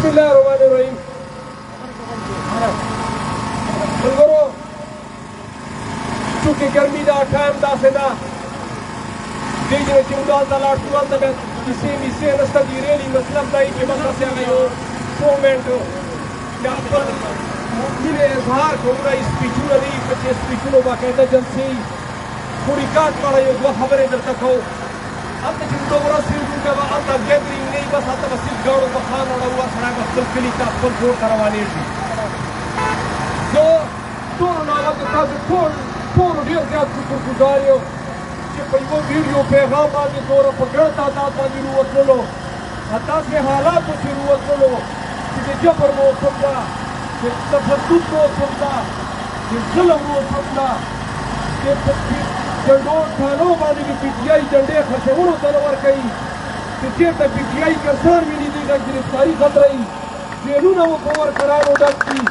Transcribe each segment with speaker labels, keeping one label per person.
Speaker 1: बिस्मिल्लाहिर्रहमानिर्रहीम। चूंकि गर्मी का टाइम था सेदा देजने चिंगाल तला टुआल तबे इसे नस्ता दी रेली मतलब दाई के बंदा से आयो मोमेंट या पर मिले इजहार कोरा स्पीच दी पचे स्पीच लो बाकायदा जलसे पूरी काट पड़ा यो दो खबरें दर तक हो अब तक तो बड़ा सिर का अब तक गैदरिंग नहीं बस आता बस गाड़ो बखान और हुआ सड़ा का फुल का फुल जोड़ करवाने थी जो तो ना लगा था फोन दिया क्या कुछ गुजारियो कि कोई वीडियो पैगाम आगे तौर पर गलता दाता की जरूरत लो हता से हालात की जरूरत लो कि जबर वो समझा कि तफद्दुद वो समझा कि जुल्म वो समझा कि जंडो थानो वाली की पीटीआई जंडे खसे उन्होंने तलवार कही कि जे तक पीटीआई के सर भी नहीं देगा गिरफ्तारी कर रही जेलू ना वो कवर करार उड़ा की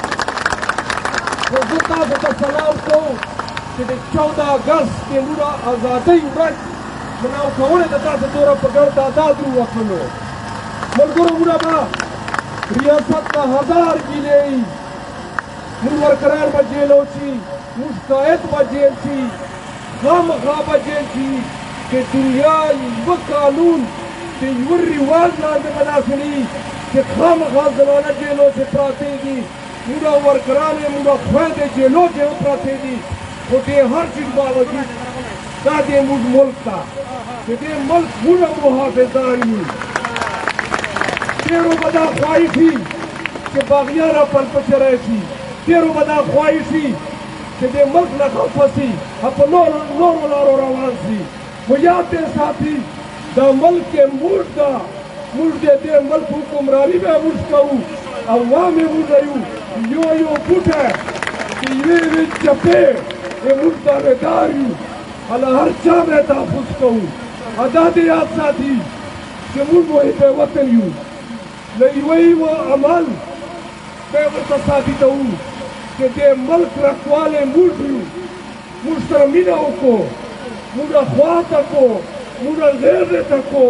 Speaker 1: तो जुता से सलाम को कि 14 अगस्त के मुरा आज़ादी उरज बनाओ कौने तथा से तोरा पकड़ता दादू वफलो मलगुरु मुरा बा रियासत का 1000 जिले मुनवर करार बजेलो छी मुस्तायद बजेल छी खाम खा बजेल छी कि दुनिया व कानून के युर रिवाज ना बना सुनी कि खाम खा जमाना जेलो से प्रातेगी मुरा वरकरार मुरा ख्वादे जेलो जे प्रातेगी होते हर चीज बावजूद दादे मुल्क का ये मुल्क पूरा मुहाफिजानी तेरो बदा ख्वाहिशी कि बागियारा पल पचरे थी तेरो बदा ख्वाहिशी कि दे मुल्क न फंसी अपनो नोर रवान थी वो याद साथी द मुल्क के मुल्क दे मुल्क हुक्मरानी में मुस्काऊ अवाम में मुझे यो पुटे कि ये चपे ये मुद्दा बेदारी अला हर चाह में ताफुस कहूँ आजादी याद साथी कि मुझ वही पे वतन यूँ नहीं वही वो अमल पे वो साथी तो कि दे मुल्क रखवाले मुझ यूँ मुश्तरमीनाओं को मुझा ख्वाह तको मुझा ज़ेर तको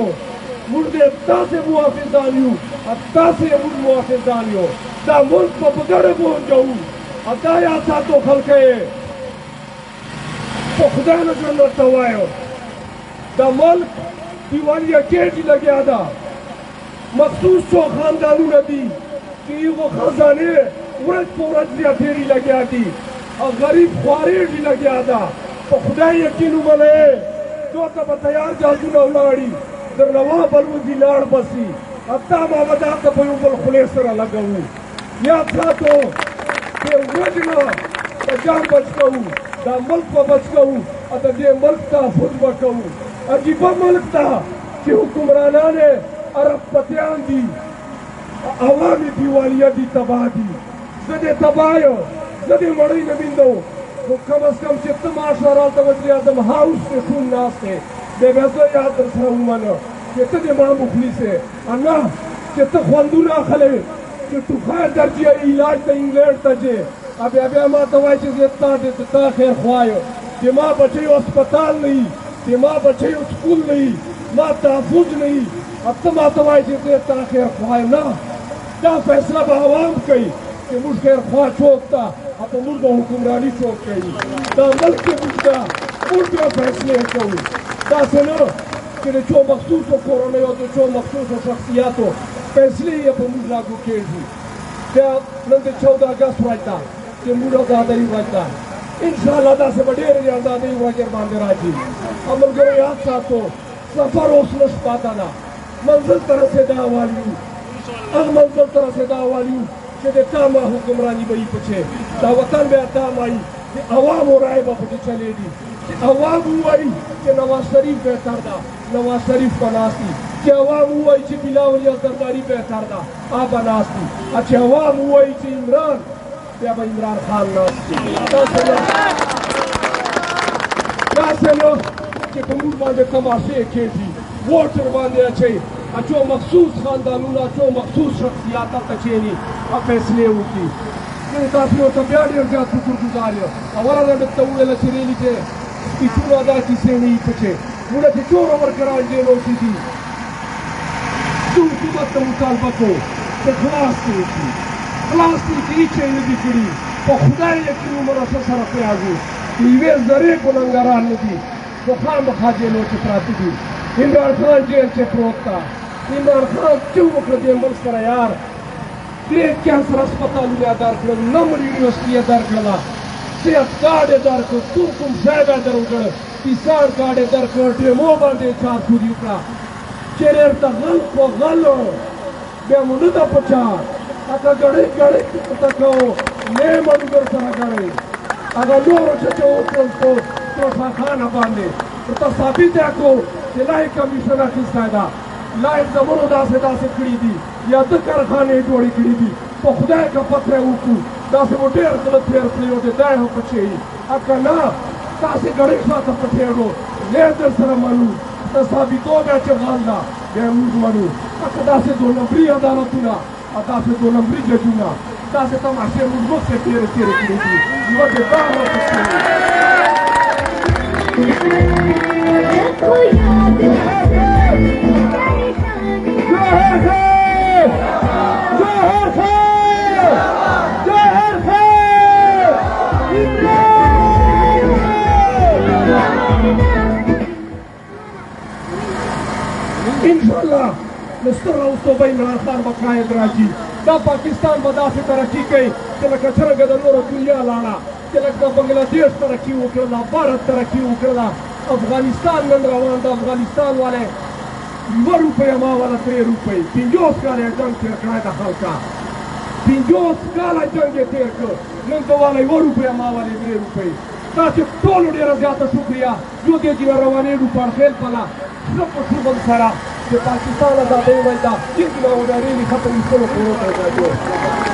Speaker 1: मुझे तासे मुआफ़िज़ानियों तासे मुझ मुआफ़िज़ानियों ता मुल्क को बगड़े पहुँच जाऊँ अताया साथों खलके तो खुदा न जन्नत तवायो द मुल्क दीवानिया केटी लगे आदा मखसूस चो खानदानों ने दी कि वो खजाने उरज पोरज लिया तेरी लगे आती और गरीब ख्वारे भी लगे आदा तो खुदा यकीन मले जो तब तैयार जाजू न उलाड़ी दर नवा बलवजी लाड़ बसी अत्ता मावदा का बयुबल खुलेसरा लगाऊं या था तो के वजना जान बच कहूँ दा मुल्क को बच कहूँ अतः ये मुल्क का फुज कहूँ अजीबा मुल्क था कि हुक्मराना ने अरब पतियान दी अवामी दीवालिया दी तबाह दी जदे तबायो जदे मड़ी नबिंदो वो कम अज कम चित्त माशरा तवज्जो आदम हाउस से सुन नास्ते बेबेज़ो याद रखना मानो चित्त दिमाग मुखली से अन्ना चित्त ख्वांदूना खले कि तू खैर दर्जिया इलाज तो इंग्लैंड तजे अब माँ दवाई चीज इतना खैर खुआयो कि माँ बचे अस्पताल नहीं कि माँ बचे स्कूल नहीं माँ तहफुज नहीं अब तो माँ दवाई चीज इतना खैर खुआयो ना क्या फैसला आवाम कही कि मुझ खैर खुआ चौकता अब तो मुझ हुक्मरानी चौक कही दा मुल्क के मुद्दा मुल्क फैसले कहूँ दा से न कि जो मखसूस हो कोरोना हो तो जो मखसूस हो शख्सियात हो फैसले ही अब मुझ लागू किए थी क्या नंद 14 अगस्त वाजता कि मुझे दादाई वाजता इंशाल्लाह दा से बड़े रे दादाई वाजर बांधे राजी अमल करो याद साथो सफर ओसलस पाता ना मंजिल तरह से दावाली मंजिल तरह से दावाली कि दे तामा हुक्मरानी बई पछे दा वतन में ताम आई कि अवाम हो राय बापटी चलेगी कि अवाम हुई कि नवाज शरीफ बेहतर दा नवाज शरीफ का नास्ती कि अवाम हुई कि बिलावलिया दरबारी बेहतर दा आप नास्ती अच्छा अवाम हुई कि इमरान क्या भाई इमरान खान नास्ती क्या से लो कि कमूर बांधे तमाशे खेती वोटर बांधे अच्छे अच्छो मखसूस खानदानूना अच्छो मखसूस शख्सियात तचेनी अब फैसले होती नहीं तापियों तबियाड़ी और जात शुक्रगुजारियों हमारा रंग तउले लचरेली के किचुना दा किसे नहीं पचे मुझे किचोर और करार जेलो सी थी तू मत मुतालबा को چې خلاص کړي شي خلاص دي چې نه دي کړي په خدای یقین مرسته سره پیازو یوې ذرې ګنهګاران نه دي خو خامخا جیلو کې پراته دي عمران خان جیل کې پروت ده عمران خان چې وکړه دې ملک سره یار دې کینسر هسپتالونه یې درکړل نمر یونیورسټي یې درکړله صحت کارډ یې درکړ کوم شی به یې درکړ کسان کارډ یې درکړ ډیمو باندې یې چارچوري وکړه چیرې ورته غل خو غل بیا مو نه ده په چار هغه ګړۍ ګړۍ ورته کوو نه ملګر سره ګړۍ هغه نورو چې وکړل په توشا خانه باندې ورته ثابت یې کړو چې لایق کمیشن اخیستی ده لایق زمونو داسې داسې کړي دي یا د کارخانې جوړې کړي دي په خدای که پته وکړو داسې مو ډېر غلط تېر کړي او د دی هم پچې که نه تاسې ګړۍ شاته پټېږو نه در سره منو ته ثابتو بیا چې غل ده بیا موږ منو که داسې دو نمبري عدالتونه او داسې دو نمبري ججونه داسې تماشې موږ مخکې تېرې کړي دي یوه د دا انشاءالله مستر اوستوبه عمران خان به قاید راځي دا پاکستان به داسې ترقي کوي چې لکه څرنګه د نوره دنیا لاړه چې لکه بنګلادیش ترقي وکړله بھارت ترقي وکړله افغانستان نن روان د افغانستان والی 2 روپۍ ما والا 3 روپۍ 50 کاله یې جنګ تېر کړی د خلکه 50 کاله جنګ یې تېر کړ نن ته والی 2 روپۍ ما والی 3 روپۍ دا چې ټولو ډېره زیاته شکریه جو دې چې روانېږو په اړخیل پله زه په شوبل سره د پاکستان ازادۍ وایي دا هېڅ ناوډاري ختم ایستلو کولو ته